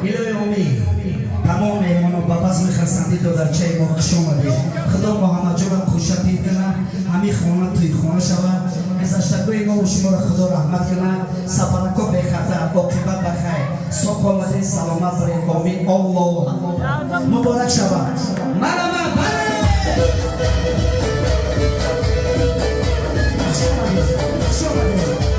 الهی امید تمام ایمانو با بزم خرسندی در چای ما خوش آمده. خدا محمد جان خوشا پیر کنه، همین خانه توی خانه شود. گذشتگوی ما و شما را خدا رحمت کنه. سفرکو به خطر عاقبت بخیر. صبح آمده سلامت برید. آمین. الله مبارک شود. مرحبا بله. شما